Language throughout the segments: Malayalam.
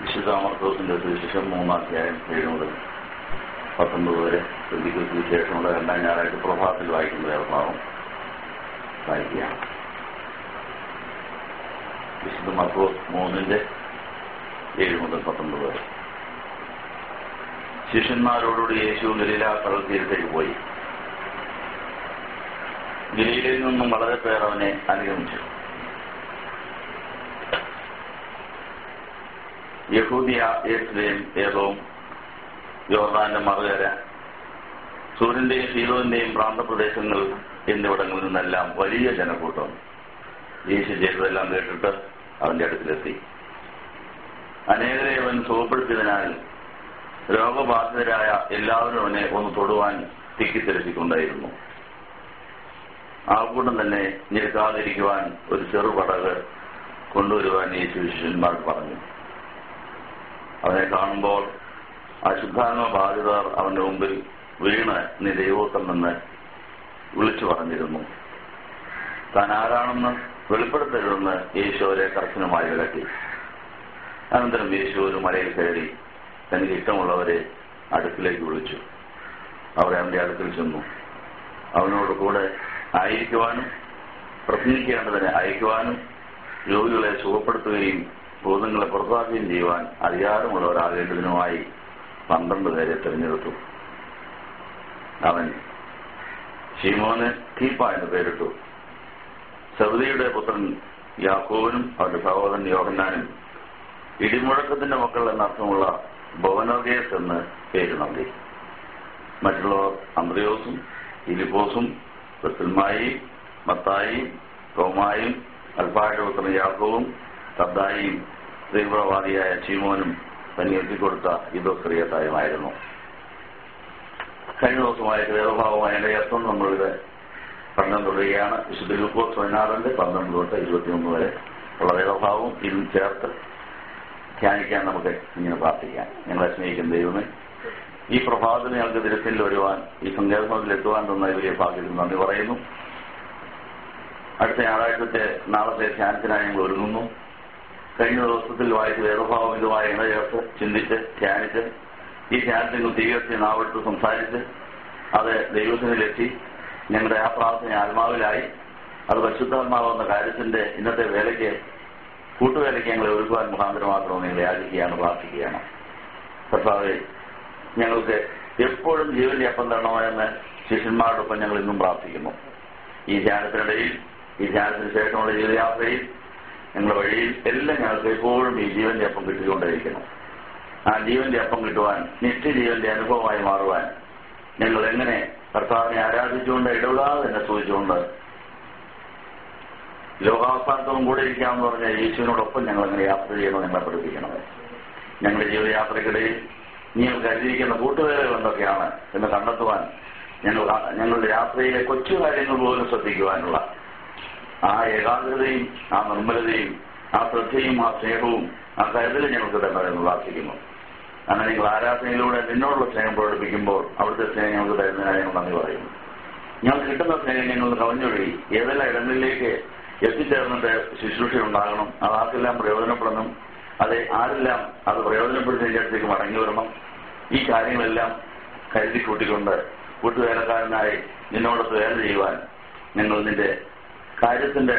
വിശുദ്ധ മർക്കോസിന്റെ സുവിശേഷം 3-7 മുതൽ 19 വരെ പെന്തക്കോസ്തിന് ശേഷമുള്ള 2-ാം ഞായറാഴ്ച പ്രഭാതത്തിൽ വായിക്കുന്ന വേദഭാഗം വായിക്കുകയാണ്. വിശുദ്ധ മർക്കോസ് 3-7 മുതൽ 19 വരെ. ശിഷ്യന്മാരോടുകൂടി യേശു ഗലീലാ കടൽത്തീരത്തേക്ക് പോയി. ഗലീലയിൽ നിന്നും വളരെ പേർ അവനെ അനുഗമിച്ചു. യഹൂദിയ, യെരുശലേം, ഏദോം, യോർദാന്റെ മറുകര, സൂര്യന്റെയും സീദോന്റെയും പ്രാന്തപ്രദേശങ്ങൾ എന്നിവിടങ്ങളിൽ നിന്നെല്ലാം വലിയ ജനക്കൂട്ടം യേശു ചെയ്തതെല്ലാം കേട്ടിട്ട് അവന്റെ അടുത്തിലെത്തി. അനേകരെ അവൻ സുഖപ്പെടുത്തിയതിനാൽ രോഗബാധിതരായ എല്ലാവരും അവനെ ഒന്ന് തൊടുവാൻ തിക്കിത്തിരക്കിക്കൊണ്ടായിരുന്നു. ആൾക്കൂട്ടം തന്നെ ഞെരുക്കാതിരിക്കുവാൻ ഒരു ചെറുപടക് കൊണ്ടുവരുവാൻ യേശു ശിഷ്യന്മാർ പറഞ്ഞു. അവനെ കാണുമ്പോൾ അശുദ്ധാത്മ ബാധിതർ അവന്റെ മുമ്പിൽ വീണ് നീ ദൈവോത്തമെന്ന് വിളിച്ചു പറഞ്ഞിരുന്നു. താൻ ആരാണെന്ന് വെളിപ്പെടുത്തരുതെന്ന് യേശു അവരെ കർശനമായി വിലക്കി. അനന്തരം യേശു ഒരു മലയിൽ കയറി തനിക്ക് ഇഷ്ടമുള്ളവരെ അടുക്കിലേക്ക് വിളിച്ചു. അവരെ അവന്റെ അടുക്കൽ ചെന്നു. അവനോട് കൂടെ ആയിരിക്കുവാനും പ്രസംഗിക്കേണ്ടതിനെ അയക്കുവാനും രോഗികളെ സുഖപ്പെടുത്തുകയും ഭൂതങ്ങളെ പുറത്താക്കുകയും ചെയ്യുവാൻ അധികാരമുള്ളവരാകേണ്ടതിനുമായി 12 പേരെ തിരഞ്ഞെടുത്തു. അവൻ ശിമോന് കീപ്പ എന്ന് പേരിട്ടു. സെബദിയുടെ പുത്രൻ യാക്കോബിനും അവന്റെ സഹോദരൻ യോഹന്നാനും ഇടിമുഴക്കത്തിന്റെ മക്കൾ എന്നർത്ഥമുള്ള ബോവനോഗേസ് എന്ന് പേര് നൽകി. മറ്റുള്ളവർ അന്ത്രയോസും ഫിലിപ്പോസും ബർത്തലോമായും മത്തായിയും തോമായും അൽഫായുടെ പുത്രൻ യാക്കോബും തദ്ദായിയും തീവ്രവാദിയായ ശിമോനും തന്നെ എത്തിക്കൊടുത്ത ഇദോസ്കറിയത്തായുമായിരുന്നു. കഴിഞ്ഞ ദിവസമായിട്ട് വേദഭാവമായ അതിന്റെ അർത്ഥം നമ്മളിത് പഠനം തുടരുകയാണ്. വിശുദ്ധ ലൂക്കോസ് 16-12 തൊട്ട് 21 വരെ ഉള്ള വേദഭാവവും ഇതും ചേർത്ത് ധ്യാനിക്കാൻ നമുക്ക് ഇങ്ങനെ പ്രാർത്ഥിക്കാം. ഞങ്ങളെ സ്നേഹിക്കുന്ന ദൈവമേ, ഈ പ്രഭാതത്തിൽ ഞങ്ങൾക്ക് തിരുത്തിൽ വരുവാൻ, ഈ സങ്കേതത്തിൽ എത്തുവാൻ തന്ന വലിയ ഭാഗ്യത്തിന് നന്ദി പറയുന്നു. അടുത്ത ഞായറാഴ്ചത്തെ നാളത്തെ ധ്യാനത്തിനായി ഞങ്ങൾ ഒരുങ്ങുന്നു. കഴിഞ്ഞ ദിവസത്തിൽ വായിച്ച വേദഭാവം ഇതുമായി ഇണ ചേർത്ത് ചിന്തിച്ച് ധ്യാനിച്ച് ഈ ധ്യാനത്തിൽ തീവ്രത്തിൽ നാവെടുത്ത് സംസാരിച്ച് അത് ദൈവത്തിലെത്തി ഞങ്ങളുടെ ആ പ്രാർത്ഥന ആത്മാവിലായി അത് പരിശുദ്ധാത്മാവെന്ന കാര്യത്തിന്റെ ഇന്നത്തെ വേലയ്ക്ക് കൂട്ടുവേലയ്ക്ക് ഞങ്ങളെ ഒരുക്കുവാൻ മുഖാന്തരമാക്കണമെന്ന് ഞങ്ങളെ യാചിക്കുകയാണ്, പ്രാർത്ഥിക്കുകയാണ്. കർത്താവേ, ഞങ്ങൾക്ക് എപ്പോഴും ജീവന്റെ അപ്പം തരണമെന്ന് ശിഷ്യന്മാരോടൊപ്പം ഞങ്ങൾ ഇന്നും പ്രാർത്ഥിക്കുന്നു. ഈ ധ്യാനത്തിനിടയിൽ, ഈ ധ്യാനത്തിന് ശേഷമുള്ള ജീവിതയാത്രയിൽ, ഞങ്ങളുടെ വഴിയിൽ എല്ലാം ഞങ്ങൾക്ക് എപ്പോഴും ഈ ജീവന്റെ അപ്പം കിട്ടിക്കൊണ്ടേയിരിക്കണം. ആ ജീവന്റെ അപ്പം കിട്ടുവാൻ, നിത്യജീവന്റെ അനുഭവമായി മാറുവാൻ ഞങ്ങൾ എങ്ങനെ കർത്താവിനെ ആരാധിച്ചുകൊണ്ട് ഇടപെടാതെ തന്നെ സൂചിച്ചുകൊണ്ട് ലോകാവസാനത്തോളം കൂടെ ഇരിക്കാമെന്ന് പറഞ്ഞ യേശുവിനോടൊപ്പം ഞങ്ങൾ എങ്ങനെ യാത്ര ചെയ്യണമെന്ന് ഞങ്ങളെ പഠിപ്പിക്കണമേ. ഞങ്ങളുടെ ജീവിതയാത്രയ്ക്കിടയിൽ നിങ്ങൾ കരുതിയിരിക്കുന്ന കൂട്ടുകാരികൾ എന്തൊക്കെയാണ് എന്ന് കണ്ടെത്തുവാൻ ഞങ്ങളുടെ യാത്രയിലെ കൊച്ചു കാര്യങ്ങൾ പോലും ശ്രദ്ധിക്കുവാനുള്ള ആ ഏകാഗ്രതയും ആ നിർമ്മലതയും ആ ശ്രദ്ധയും ആ സ്നേഹവും ആ കരുതലും ഞങ്ങൾക്ക് തരണമെന്ന് പ്രാർത്ഥിക്കുന്നു. അങ്ങനെ നിങ്ങൾ ആരാധനയിലൂടെ നിന്നോടുള്ള സ്നേഹം പ്രകടിപ്പിക്കുമ്പോൾ അവിടുത്തെ സ്നേഹം ഞങ്ങൾക്ക് തരുന്നതിനായി ഞങ്ങൾ നന്ദി പറയുന്നു. ഞങ്ങൾക്ക് കിട്ടുന്ന സ്നേഹം ഞങ്ങൾ കവിഞ്ഞൊഴുകി ഏതെല്ലാം ഇടങ്ങളിലേക്ക് എത്തിച്ചേർന്നിട്ട് ശുശ്രൂഷ ഉണ്ടാകണം, അതാർക്കെല്ലാം പ്രയോജനപ്പെടണം, അതെ ആരെല്ലാം അത് പ്രയോജനപ്പെടുത്തിയതിൻ്റെ അടുത്തേക്ക് മടങ്ങി വരണം. ഈ കാര്യങ്ങളെല്ലാം കരുതി കൂട്ടിക്കൊണ്ട് കൂട്ടുവേലക്കാരനായി നിന്നോടൊത്ത് വേല ചെയ്യുവാൻ ഞങ്ങൾ നിന്റെ കാര്യത്തിന്റെ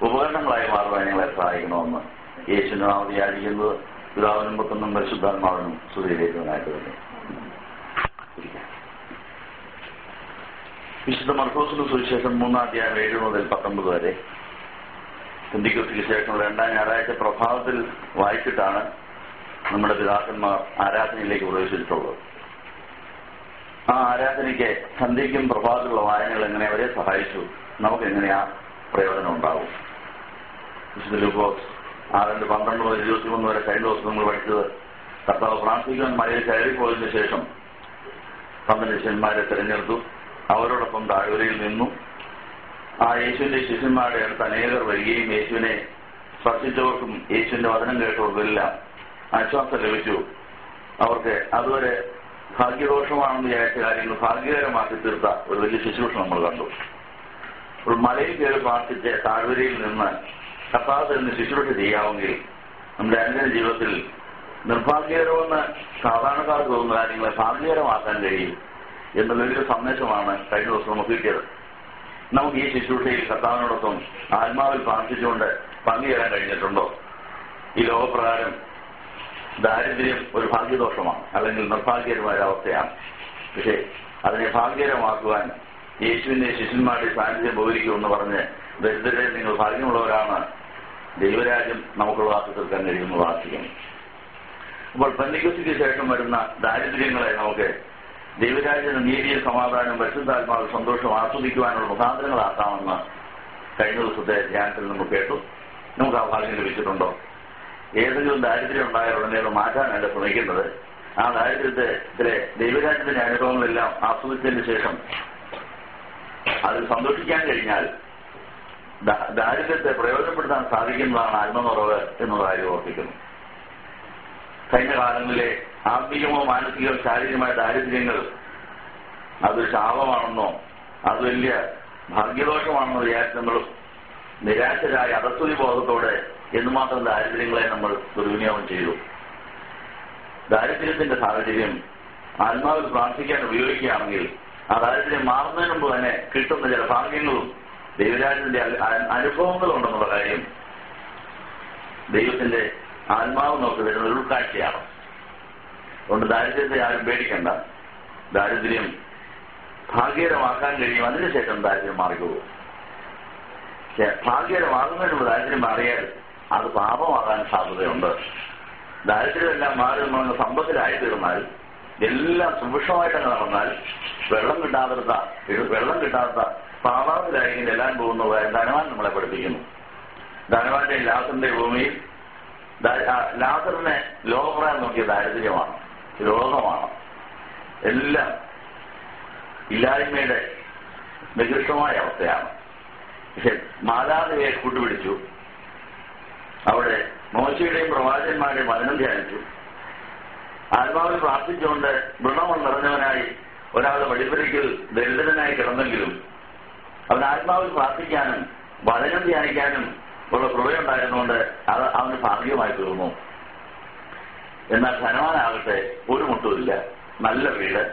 ഉപകരണങ്ങളായി മാറുവാൻ ഞങ്ങളെ സഹായിക്കണമെന്ന് യേശുവിന്റെ നാമത്തിൽ യാചിക്കുന്നത് പിതാവിനും പുത്രനും പരിശുദ്ധാത്മാവിനും സ്തുതിയിലേക്കുവാനായിട്ട് തന്നെ. വിശുദ്ധ മർക്കോസിന്റെ സുവിശേഷം 3-7 മുതൽ 19 വരെ പെന്തക്കോസ്തിക്ക് ശേഷമുള്ള 2-ാം ഞായറാഴ്ച പ്രഭാതത്തിൽ വായിച്ചിട്ടാണ് നമ്മുടെ പിതാക്കന്മാർ ആരാധനയിലേക്ക് പ്രവേശിച്ചിട്ടുള്ളത്. ആ ആരാധനയ്ക്ക് സന്ധ്യയ്ക്കും പ്രഭാതത്തിലുള്ള വായനകൾ എങ്ങനെ അവരെ സഹായിച്ചു, നമുക്കെങ്ങനെയാ പ്രയോജനം ഉണ്ടാവും. വിശുദ്ധ ലൂക്കോസ് 6-12 മുതൽ 21 വരെ കഴിഞ്ഞ ദിവസം നമ്മൾ പഠിച്ചത് കർത്താവ് പ്രാർത്ഥിക്കുവാൻ മലയിൽ കയറിപ്പോയതിനു ശേഷം 12 ശിഷ്യന്മാരെ തിരഞ്ഞെടുത്തു. അവരോടൊപ്പം താഴ്വരയിൽ നിന്നു. ആ യേശുവിന്റെ ശിഷ്യന്മാരുടെ അടുത്ത് അനേകർ വരികയും യേശുവിനെ സ്പർശിച്ചവർക്കും യേശുവിന്റെ വചനം കേട്ടവർക്കും എല്ലാം ആശ്വാസം ലഭിച്ചു. അവർക്ക് അതുവരെ ഭാഗ്യദോഷമാണെന്ന് വിചാരിച്ച കാര്യങ്ങൾ ഭാഗ്യകരമാക്കി തീർത്ത ഒരു വലിയ ശുശ്രൂഷ നമ്മൾ കണ്ടു. ഒരു മലയിൽ കയറി പ്രാർത്ഥിച്ച് താഴ്വരയിൽ നിന്ന് കർത്താവ് നിന്ന് ശുശ്രൂഷ ചെയ്യാമെങ്കിൽ നമ്മുടെ അനുദിന ജീവിതത്തിൽ നിർഭാഗ്യകരമെന്ന് സാധാരണക്കാർക്ക് തോന്നുന്ന കാര്യങ്ങളെ ഭാഗ്യകരമാക്കാൻ കഴിയും എന്നുള്ളൊരു സന്ദേശമാണ് കഴിഞ്ഞ ദിവസം നമുക്ക് കിട്ടിയത്. നമുക്ക് ഈ ശുശ്രൂഷയിൽ കർത്താവിനോടൊപ്പം ആത്മാവിൽ പ്രാർത്ഥിച്ചുകൊണ്ട് പങ്കുചേരാൻ കഴിഞ്ഞിട്ടുണ്ടോ? ഈ ലോകപ്രകാരം ദാരിദ്ര്യം ഒരു ഭാഗ്യദോഷമാണ്, അല്ലെങ്കിൽ നിർഭാഗ്യകരമായ അവസ്ഥയാണ്. പക്ഷേ അതിനെ ഭാഗ്യകരമാക്കുവാൻ യേശുവിന്റെ ശിഷ്യന്മാരുടെ സാന്നിധ്യം ഉപകരിക്കുമെന്ന് പറഞ്ഞ് ദരിദ്രരെ നിങ്ങൾ ഭാഗ്യമുള്ളവരാണ്, ദൈവരാജ്യം നമുക്കുള്ളതാക്കി തീർക്കാൻ കഴിയുമെന്ന് പ്രാർത്ഥിക്കുന്നു. അപ്പോൾ പെന്തക്കോസ്തിക്ക് ശേഷം വരുന്ന ദാരിദ്ര്യങ്ങളെ നമുക്ക് ദൈവരാജ്യത്തിന്റെ നീതിയും സമാധാനം പരിശുദ്ധാത്മാവ് സന്തോഷം ആസ്വദിക്കുവാനുള്ള മുഖാന്തരങ്ങളാക്കാമെന്ന് കഴിഞ്ഞ ദിവസത്തെ ധ്യാനത്തിൽ നമ്മൾ കേട്ടു. നമുക്ക് ആ ഭാഗ്യം ലഭിച്ചിട്ടുണ്ടോ? ഏതെങ്കിലും ദാരിദ്ര്യം ഉണ്ടായ ഉടനെ അത് മാറ്റാനല്ല ശ്രമിക്കുന്നത്. ആ ദാരിദ്ര്യത്തിലെ ദൈവരാജ്യത്തിന്റെ അനുഭവങ്ങളെല്ലാം ആസ്വദിച്ചതിന് ശേഷം അതിൽ സന്തോഷിക്കാൻ കഴിഞ്ഞാൽ ദാരിദ്ര്യത്തെ പ്രയോജനപ്പെടുത്താൻ സാധിക്കുന്നതാണ് ആത്മനിറവ് എന്ന കാര്യം ഓർപ്പിക്കുന്നു. കഴിഞ്ഞ കാലങ്ങളിലെ ആത്മീയമോ മാനസികമോ ശാരീരികമായ ദാരിദ്ര്യങ്ങൾ അതൊരു ശാപമാണെന്നോ അത് വലിയ ഭാഗ്യദോഷമാണെന്നോ വിചാരിച്ച് നമ്മൾ നിരാശരായ അധസ്തുതി ബോധത്തോടെ എന്തുമാത്രം ദാരിദ്ര്യങ്ങളെ നമ്മൾ ദുർവിനിയോഗം ചെയ്തു. ദാരിദ്ര്യത്തിന്റെ സാഹചര്യം ആത്മാവിൽ പ്രാർത്ഥിക്കാൻ ഉപയോഗിക്കുകയാണെങ്കിൽ ആ ദാരിദ്ര്യം മാറുന്നതിന് മുമ്പ് തന്നെ കിട്ടുന്ന ചില ഭാഗ്യങ്ങളും ദൈവരാജ്യത്തിന്റെ അനുഭവങ്ങളും ഉണ്ടെന്നുള്ള കാര്യം ദൈവത്തിന്റെ ആത്മാവ് നമുക്ക് തരുന്ന ഒരു ഉൾക്കാഴ്ചയാണ്. അതുകൊണ്ട് ദാരിദ്ര്യത്തെ ആരും പേടിക്കണ്ട. ദാരിദ്ര്യം ഭാഗ്യകരമാക്കാൻ കഴിയും, അതിനുശേഷം ദാരിദ്ര്യം മാറിപ്പോകും. പക്ഷെ ഭാഗ്യകരമാകുന്നതിനുള്ള ദാരിദ്ര്യം മാറിയാൽ അത് പാപമാകാൻ സാധ്യതയുണ്ട്. ദാരിദ്ര്യമെല്ലാം മാറി നമ്മൾ സമ്പത്തിലായി തീർന്നാൽ, എല്ലാം സുഭിക്ഷമായിട്ടങ്ങ് നടന്നാൽ വെള്ളം കിട്ടാത്ത പാപാവിലായിരിക്കും എല്ലാം പോകുന്നത് ധനവാൻ നമ്മളെ പഠിപ്പിക്കുന്നു. ധനവാന്റെ ലാസറിന്റെ ഭൂമിയിൽ ലാസറിനെ ലോകപ്രകാരം നോക്കിയ ദാരിദ്ര്യമാണ്, രോഗമാണ്, എല്ലാം ഇല്ലായ്മയുടെ നികൃഷ്ടമായ അവസ്ഥയാണ്. പക്ഷെ മാതാവിനെ കൂട്ടുപിടിച്ചു. അവിടെ മോശയുടെയും പ്രവാചകന്മാരുടെയും വചനം ധ്യാനിച്ചു. ആത്മാവിൽ പ്രാർത്ഥിച്ചുകൊണ്ട് വൃണമം നിറഞ്ഞവനായി ഒരാൾ വഴിപരിക്കൽ ദരിദ്രനായി കിടന്നെങ്കിലും അവൻ ആത്മാവിൽ പ്രാർത്ഥിക്കാനും വചനം ധ്യാനിക്കാനും ഉള്ള കൃപയുണ്ടായിരുന്നുകൊണ്ട് അത് അവന് ഭാഗ്യമായി തീർന്നു. എന്നാൽ ധനവാനാകട്ടെ ഒരു മുട്ടുമില്ല, നല്ല വീട്,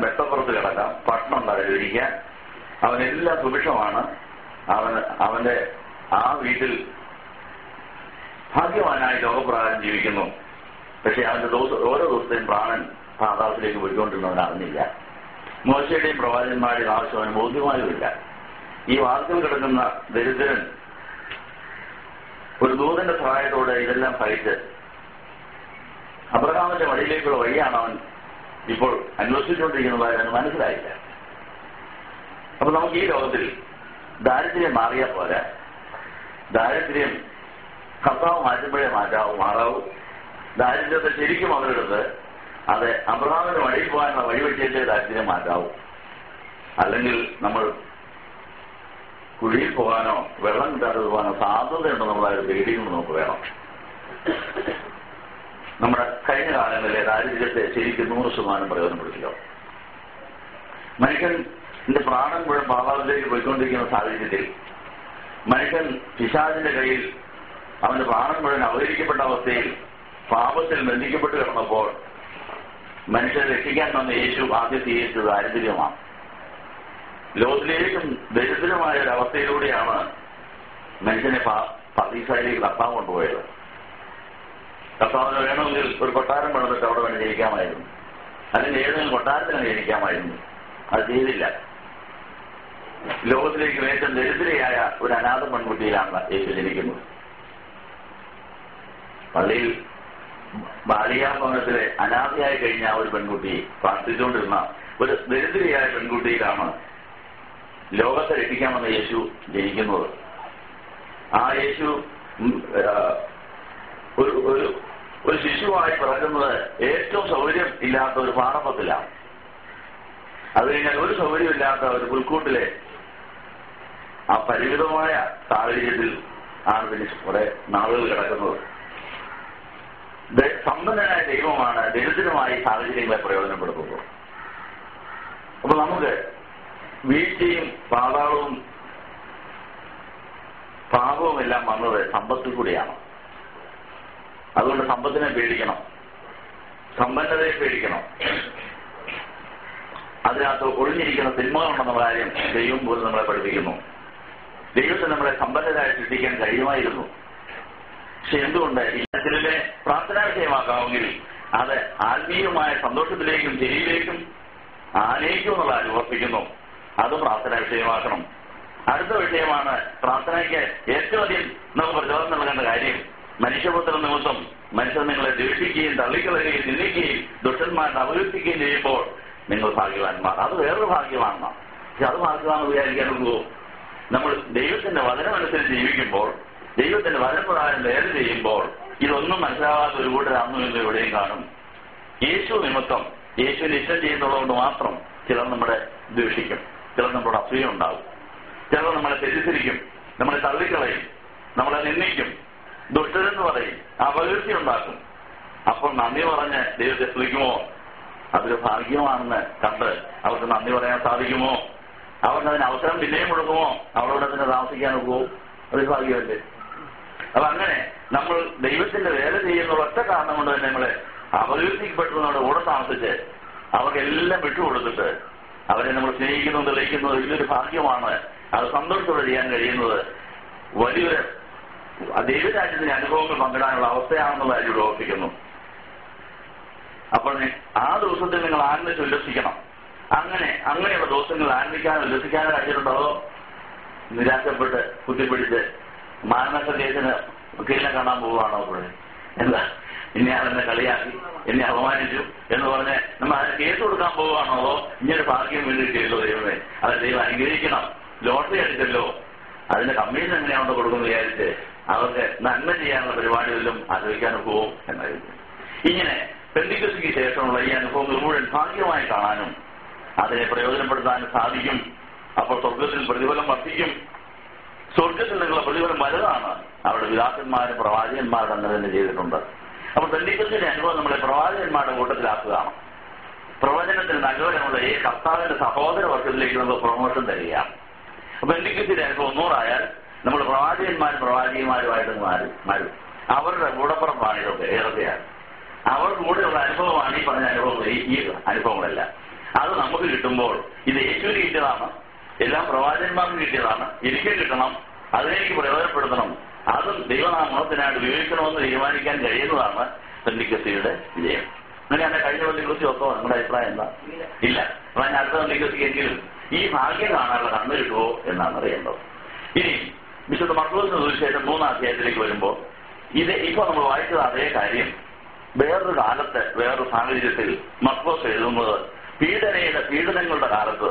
വെട്ടപ്പുറത്ത് കിടക്കാം, പട്ടണം ഉണ്ടായിരിക്കാൻ, അവനെല്ലാം സുഭിക്ഷമാണ്. അവന്റെ ആ വീട്ടിൽ ഭാഗ്യവാനായി ലോകപ്രകാരം ജീവിക്കുന്നു. പക്ഷെ അവന്റെ ഓരോ ദിവസത്തെയും പ്രാണൻ പാതാളത്തിലേക്ക് പോയിക്കൊണ്ടിരുന്നവൻ അറിഞ്ഞില്ല. മോശയുടെയും പ്രവാചകന്മാരുടെയും ആവശ്യം അവന് ബോധ്യമായുമില്ല. ഈ വാർത്തകൾ കിടക്കുന്ന ദരിദ്രൻ ഒരു ദൂതന്റെ സഹായത്തോടെ ഇതെല്ലാം സഹിച്ച് അബ്രഹാമിന്റെ വഴിയിലേക്കുള്ള വഴിയാണ് അവൻ ഇപ്പോൾ അന്വേഷിച്ചുകൊണ്ടിരിക്കുന്നതായി അവന് മനസ്സിലായില്ല. അപ്പൊ നമുക്ക് ഈ ലോകത്തിൽ ദാരിദ്ര്യം മാറിയാൽ പോരാ. ദാരിദ്ര്യം കർത്താവ് മാറ്റുമ്പോഴേ മാറാവൂ. ദാരിദ്ര്യത്തെ ശരിക്കും അവരെടുത്ത് അത് അബ്രഹാമിന് വഴിയിൽ പോകാനുള്ള വഴിവെട്ടിയല്ലേ ദാരിദ്ര്യം മാറ്റാവൂ. അല്ലെങ്കിൽ നമ്മൾ കുഴിയിൽ പോകാനോ വെള്ളം കിട്ടാതെ പോകാനോ സാധ്യതയുണ്ടെന്നുള്ള ഒരു പേടിയും നമുക്ക് വേണം. നമ്മുടെ കഴിഞ്ഞ കാലങ്ങളിലെ ദാരിദ്ര്യത്തെ ശരിക്കും 100% പ്രയോജനപ്പെടുത്തിയോ? മനുഷ്യന്റെ പ്രാണൻ മുഴുവൻ പാതാളത്തിലേക്ക് പോയിക്കൊണ്ടിരിക്കുന്ന സാഹചര്യത്തിൽ മനുഷ്യൻ പിശാചിന്റെ കയ്യിൽ അവന്റെ പ്രാണൻ മുഴുവൻ അവഹരിക്കപ്പെട്ട അവസ്ഥയിൽ പാപത്തിൽ ബന്ധിക്കപ്പെട്ട് കിടന്നപ്പോൾ മനുഷ്യരെ രക്ഷിക്കാൻ വന്ന യേശു ആദ്യം സ്വീകരിച്ചത് ദാരിദ്ര്യമാണ്. ലോകത്തിലേക്കും ദരിദ്രമായ ഒരു അവസ്ഥയിലൂടെയാണ് മനുഷ്യനെ പതീസായിലേക്ക് കർത്താവ് കൊണ്ടുപോയത്. കർത്താവിന് വേണമെങ്കിൽ ഒരു കൊട്ടാരം പണിതിട്ട് അവിടെ വേണ്ടി ജയിക്കാമായിരുന്നു, അല്ലെങ്കിൽ ഏതെങ്കിലും കൊട്ടാരത്തിന് ജയിക്കാമായിരുന്നു. അത് ചെയ്തില്ല. ലോകത്തിലേക്ക് ഏറ്റവും ദരിദ്രയായ ഒരു അനാഥ പെൺകുട്ടിയിലാണ് യേശു ജനിക്കുന്നത്. പള്ളിയിൽ ബാലികാഭവനത്തിലെ അനാഥയായി കഴിഞ്ഞ ഒരു പെൺകുട്ടി പ്രാർത്ഥിച്ചുകൊണ്ടിരുന്ന ഒരു ദരിദ്രയായ പെൺകുട്ടിയിലാണ് ലോകത്തെ രക്ഷിക്കാമെന്ന യേശു ജനിക്കുന്നത്. ആ യേശു ഒരു ശിശുവായി പിറക്കുന്നത് ഏറ്റവും സൗകര്യം ഇല്ലാത്ത ഒരു പാറപ്പത്തിലാണ്. അത് കഴിഞ്ഞാൽ ഒരു സൗകര്യമില്ലാത്ത ഒരു പുൽക്കൂട്ടിലെ ആ പരിമിതമായ സാഹചര്യത്തിൽ ആണ് പിന്നെ കുറെ നാളുകൾ കിടക്കുന്നത്. സമ്പന്നനായ ദൈവമാണ് ദരിദ്രമായ സാഹചര്യങ്ങളെ പ്രയോജനപ്പെടുത്തുന്നത്. അപ്പൊ നമുക്ക് വീഴ്ചയും പാതാളവും പാപവും എല്ലാം വന്നത് സമ്പത്തിൽ കൂടിയാണ്. അതുകൊണ്ട് സമ്പത്തിനെ പേടിക്കണം. സമ്പന്നതയെ പേടിക്കണം. അതിനകത്ത് ഒളിഞ്ഞിരിക്കുന്ന തിന്മകളുണ്ടെന്നുള്ള കാര്യം ദൈവം പോലും നമ്മളെ പഠിപ്പിക്കുന്നു. ദൈവത്തിന് നമ്മളെ സമ്പന്നരായി സൃഷ്ടിക്കാൻ കഴിയുമായിരുന്നു. പക്ഷെ എന്തുകൊണ്ട് ഇല്ലത്തിലെ പ്രാർത്ഥനാ വിഷയമാക്കാമെങ്കിൽ അത് ആത്മീയമായ സന്തോഷത്തിലേക്കും ശരിയിലേക്കും ആനയിക്കും എന്നുള്ള അനുവർത്തിക്കുന്നു. അതും പ്രാർത്ഥനാ വിഷയമാക്കണം. അടുത്ത വിഷയമാണ് പ്രാർത്ഥനയ്ക്ക് ഏറ്റവും അധികം നമുക്ക് പ്രചോദനം നൽകേണ്ട കാര്യം. മനുഷ്യപുത്രൻ നിമിത്തം മനുഷ്യർ നിങ്ങളെ ദ്വേഷിക്കുകയും തള്ളിക്കളയുകയും നിന്ദിക്കുകയും ദുഷ്ടന്മാരെ അപകീർത്തിക്കുകയും ചെയ്യുമ്പോൾ നിങ്ങൾ ഭാഗ്യവാന്മാർ. അത് വേറൊരു ഭാഗ്യമാണ്. പക്ഷെ അത് ഭാഗ്യമാണെന്ന് വിചാരിക്കാനുള്ളൂ. നമ്മൾ ദൈവത്തിന്റെ വചനമനുസരിച്ച് ജീവിക്കുമ്പോൾ, ദൈവത്തിന്റെ വചനപ്രകാരം വേല ചെയ്യുമ്പോൾ ഇതൊന്നും മനസ്സിലാവാത്ത ഒരു കൂട്ടരാണെന്ന് എന്ന് എവിടെയും കാണും. യേശു നിമിത്തം യേശുവിനെ ഇഷ്ടം ചെയ്യുന്നതുകൊണ്ട് മാത്രം ചിലർ നമ്മളെ ദ്വേഷിക്കും, ചിലർ നമ്മളോട് അസൂയ ഉണ്ടാവും, ചിലർ നമ്മളെ തെറ്റിദ്ധരിക്കും, നമ്മളെ തള്ളിക്കളയും, നമ്മളെ നിന്ദിക്കും, ദുഷ്ടരെന്ന് പറയും, അപകീർത്തി ഉണ്ടാക്കും. അപ്പോൾ നന്ദി പറഞ്ഞ് ദൈവത്തെ സ്തുതിക്കുമോ? അതൊരു ഭാഗ്യമാണെന്ന് കണ്ട് അവർക്ക് നന്ദി പറയാൻ സാധിക്കുമോ? അവർക്ക് അതിന് അവസരം പിന്നെയും കൊടുക്കുമോ? അവരോട് തന്നെ താമസിക്കാനോ പോകും? അതൊരു ഭാഗ്യമല്ലേ? അപ്പൊ അങ്ങനെ നമ്മൾ ദൈവത്തിന്റെ വേല ചെയ്യുന്ന ഒറ്റ കാരണം കൊണ്ട് തന്നെ നമ്മളെ അപകീർത്തിക്കപ്പെട്ടവരുടെ കൂടെ താമസിച്ച് അവർക്കെല്ലാം വിട്ടുകൊടുത്തിട്ട് അവരെ നമ്മൾ സ്നേഹിക്കുന്നത് തെളിയിക്കുന്നത് വലിയൊരു ഭാഗ്യമാണ്. അത് സന്തോഷത്തോടെ ചെയ്യാൻ കഴിയുന്നത് വലിയൊരു ദൈവരാജ്യത്തിന്റെ അനുഭവങ്ങൾ പങ്കിടാനുള്ള അവസ്ഥയാണെന്നുള്ള കാര്യം ഓർപ്പിക്കുന്നു. അപ്പോൾ ആ ദിവസത്തിൽ നിങ്ങൾ ആനന്ദിച്ച് ഉല്ലസിക്കണം. അങ്ങനെയുള്ള ദിവസങ്ങൾ ആനന്ദിക്കാനോ ഉല്ലസിക്കാനോ കഴിഞ്ഞിട്ടുണ്ടോ? നിരാശപ്പെട്ട് കുത്തിപ്പിടിച്ച് മാനസദേശത്തിന് കീഴിനെ കാണാൻ പോവുകയാണോ? അവിടെ എന്താ ഇന്നെ അതെന്നെ കളിയാക്കി, എന്നെ അപമാനിച്ചു എന്ന് പറഞ്ഞ് നമ്മൾ അതിന് കേസ് കൊടുക്കാൻ പോവുകയാണോ? ഇങ്ങനെ ഭാഗ്യം വേണ്ടിയിട്ടില്ലോ ദൈവമേ, അത് ദൈവം അനുഗ്രഹിക്കണം. ലോട്ടറി അടിച്ചല്ലോ, അതിന്റെ കമ്മീഷൻ എങ്ങനെയാണോ കൊടുക്കുന്നത് വിചാരിച്ച് അവർക്ക് നന്മ ചെയ്യാനുള്ള പരിപാടികളിലും ആലോചിക്കാനും പോവും എന്നായിരുന്നു. ഇങ്ങനെ പെന്തിക്കോസ്തിക്ക് ശേഷമുള്ള ഈ അനുഭവങ്ങൾ മുഴുവൻ ഭാഗ്യമായി കാണാനും അതിനെ പ്രയോജനപ്പെടുത്താനും സാധിക്കും. അപ്പോൾ സ്വർഗത്തിൽ പ്രതിഫലം വർദ്ധിക്കും. സ്വർഗത്തിൽ നിന്നുള്ള പ്രതിഫലം വലുതാണ്. അവിടെ പിതാക്കന്മാരും പ്രവാചകന്മാരും അങ്ങനെ തന്നെ ചെയ്തിട്ടുണ്ട്. അപ്പോൾ പെന്തിക്കോസ്തിന്റെ അനുഭവം നമ്മളെ പ്രവാചകന്മാരുടെ കൂട്ടത്തിലാക്കുകയാണ്. പ്രവചനത്തിൽ നല്ലവരമുള്ള ഈ കർത്താവിന്റെ സഹോദര വർഷത്തിലേക്ക് നമ്മൾ പ്രൊമോഷൻ തരികയാണ്. അപ്പൊ പെന്തിക്കോസ്തിന്റെ അനുഭവം 100 നമ്മൾ പ്രവാചകന്മാരും പ്രവാചകന്മാരുമായിട്ട് മാറും. അവരുടെ കൂടപ്പുറപ്പാണ് ഇതൊക്കെ ഏറെയാണ്. അവരുടെ കൂടെയുള്ള അനുഭവമാണ് ഈ പറഞ്ഞ അനുഭവങ്ങൾ. ഈ അനുഭവങ്ങളല്ല അത് നമുക്ക് കിട്ടുമ്പോൾ ഇത് യേശുവിന് കിട്ടിയതാണ്, എല്ലാം പ്രവാചകന്മാർക്ക് കിട്ടിയതാണ്, എനിക്ക് കിട്ടണം, അതിനെനിക്ക് പ്രയോജനപ്പെടുത്തണം, അതും ദൈവനാമത്തിനായിട്ട് ഉപയോഗിക്കണമെന്ന് തീരുമാനിക്കാൻ കഴിയുന്നതാണ് പെന്തിക്കോസ്തിയുടെ വിജയം. അങ്ങനെയാണ് കഴിഞ്ഞ പെന്തിക്കോസ്തി ഒത്തോ? നിങ്ങളുടെ അഭിപ്രായം എന്താ? ഇല്ല. അപ്പൊ ഞാൻ അടുത്ത പെന്തിക്കോസ്തിക്കെങ്കിലും ഈ ഭാഗ്യം കാണാനുള്ള കണ്ണു കിട്ടുമോ എന്നാണ് അറിയേണ്ടത്. ഇനി വിശുദ്ധ മർക്കോസിന്റെ സുവിശേഷം 3-ാം അധ്യായത്തിലേക്ക് വരുമ്പോൾ ഇത് ഇപ്പൊ നമ്മൾ വായിച്ചത് അതേ കാര്യം വേറൊരു കാലത്ത് വേറൊരു സാഹചര്യത്തിൽ മർക്കോസ് എഴുതുന്നത് പീഡനങ്ങളുടെ കാലത്ത്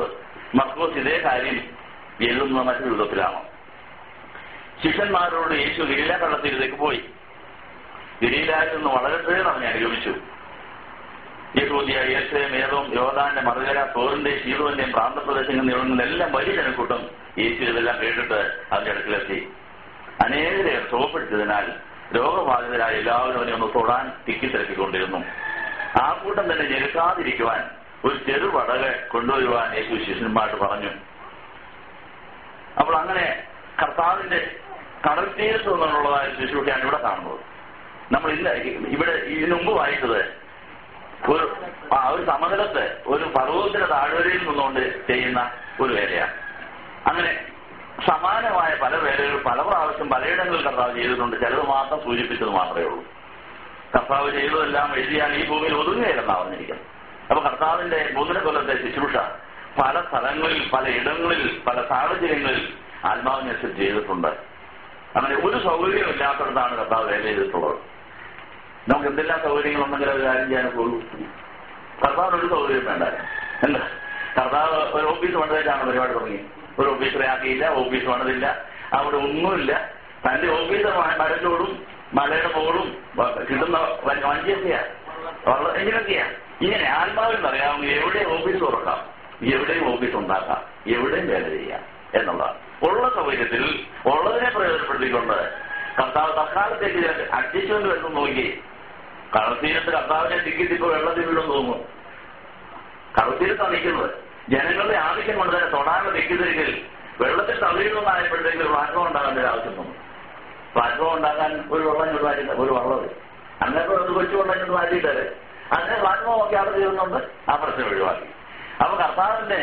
മർക്കോസ് ഇതേ കാര്യം എഴുതുന്ന മറ്റൊരു വിധത്തിലാണ്. ശിഷ്യന്മാരോട് യേശു ഗലീല കടൽത്തീരത്തേക്ക് പോയി. ഗലീലയിൽ നിന്ന് വളരെ പേർ അവനെ അനുഗമിച്ചു. യഹൂദിയ, യെരൂശലേം, ഏദോം, യോർദാന്റെ മറുകര, സോറിന്റെയും സീദോന്റെയും പ്രാന്തപ്രദേശങ്ങളിൽ എല്ലാം വലിയ ജനക്കൂട്ടം യേശു ഇതെല്ലാം കേട്ടിട്ട് അതിന്റെ അടുക്കലെത്തി. അനേകരെ സുഖപ്പെടുത്തിയതിനാൽ രോഗബാധിതരായ എല്ലാവരും അവനെ ഒന്ന് തൊടാൻ തിക്കിത്തിരക്കിക്കൊണ്ടിരുന്നു. ആ കൂട്ടം തന്നെ ഞെരുക്കാതിരിക്കുവാൻ ഒരു ചെറുപടക് കൊണ്ടുവരുവാൻ യേശു ശിഷ്യന്മാരോട് പറഞ്ഞു. അപ്പോൾ അങ്ങനെ കർത്താവിന്റെ കടൽ തീരത്ത് നിന്നുള്ളതായ ശുശ്രൂഷയാണ് ഇവിടെ കാണുന്നത്. നമ്മൾ ഇവിടെ ഇതിനു മുമ്പ് വായിച്ചത് ഒരു സമതലത്ത് ഒരു പർവ്വതത്തിന്റെ താഴ്വരയിൽ നിന്നുകൊണ്ട് ചെയ്യുന്ന ഒരു വേലയാണ്. അങ്ങനെ സമാനമായ പല വേലകൾ പല പ്രാവശ്യം പലയിടങ്ങളിൽ കർത്താവ് ചെയ്തിട്ടുണ്ട്. ചിലത് മാത്രം സൂചിപ്പിച്ചത് മാത്രമേ ഉള്ളൂ. കർത്താവ് ചെയ്തതെല്ലാം എഴുതിയാൽ ഈ ഭൂമിയിൽ ഒതുങ്ങുകയെന്നാണ് പറഞ്ഞിരിക്കുന്നത്. അപ്പൊ കർത്താവിന്റെ 3 കൊല്ലത്തെ ശുശ്രൂഷ പല സ്ഥലങ്ങളിൽ, പല ഇടങ്ങളിൽ, പല സാഹചര്യങ്ങളിൽ ആത്മാവിനനുസരിച്ച് ചെയ്തിട്ടുണ്ട്. അങ്ങനെ ഒരു സൗകര്യം ഇല്ലാത്തടത്താണ് കർത്താവ് വേല ചെയ്തിട്ടുള്ളത്. നമുക്ക് എന്തെല്ലാം സൗകര്യങ്ങളുണ്ടെങ്കിലും ഒരു കാര്യം ചെയ്യാൻ പോകുള്ളൂ. കർത്താവിന് ഒരു സൗകര്യം വേണ്ട. എന്താ, കർത്താവ് ഒരു ഓഫീസ് പണിതിട്ടാണ് പരിപാടി തുടങ്ങി. ഒരു ഓഫീസറെ ആക്കിയില്ല, ഓഫീസ് പണിതില്ല, അവിടെ ഒന്നുമില്ല. തന്റെ ഓഫീസ് മരത്തോടും മലയുടെ മുകളും കിട്ടുന്ന വഞ്ചിയൊക്കെയാ, എങ്ങനെയൊക്കെയാ. ഇങ്ങനെ ആത്മാവിൽ അറിയാമെങ്കിൽ എവിടെ ഓഫീസ് തുറക്കാം, എവിടെയും ഓഫീസ് ഉണ്ടാക്കാം, എവിടെയും വേല ചെയ്യാം എന്നുള്ളതാണ്. ഉള്ള സൗകര്യത്തിൽ ഉള്ളതിനെ പ്രയോജനപ്പെടുത്തിക്കൊണ്ട് കർത്താവ് തക്കാലത്തേക്ക് അഡ്ജസ്റ്റ്മെന്റ് വരുന്നു. നോക്കി കടൽത്തീരത്ത് കർത്താവിനെ തിക്കിത്തിപ്പോ വെള്ളത്തിൽ വീഴും തോന്നുന്നു. കടൽത്തീരത്താണ് നിൽക്കുന്നത്. ജനങ്ങളുടെ ആവശ്യം കൊണ്ട് തന്നെ തൊടാനുള്ള തിക്കിത്തിരിക്കൽ വെള്ളത്തിൽ തള്ളിയിടുന്നതായപ്പോഴത്തേക്ക് ഒരു പ്ലാറ്റ്ഫോം ഉണ്ടാകേണ്ട ഒരു ആവശ്യം തോന്നും. പ്ലാറ്റ്ഫോം ഉണ്ടാക്കാൻ ഒരു വെള്ളം ചുടുവാറ്റില്ല, ഒരു വള്ളം. അങ്ങനത്തെ ഒരു കൊച്ചു വെള്ളം ചുടുവാറ്റിയിട്ടേ അതിനെ പ്ലാറ്റ്ഫോം ഒക്കെ അവിടെ തീർന്നുകൊണ്ട് ആ പ്രശ്നം ഒഴിവാക്കി. അപ്പൊ കർത്താവിന്റെ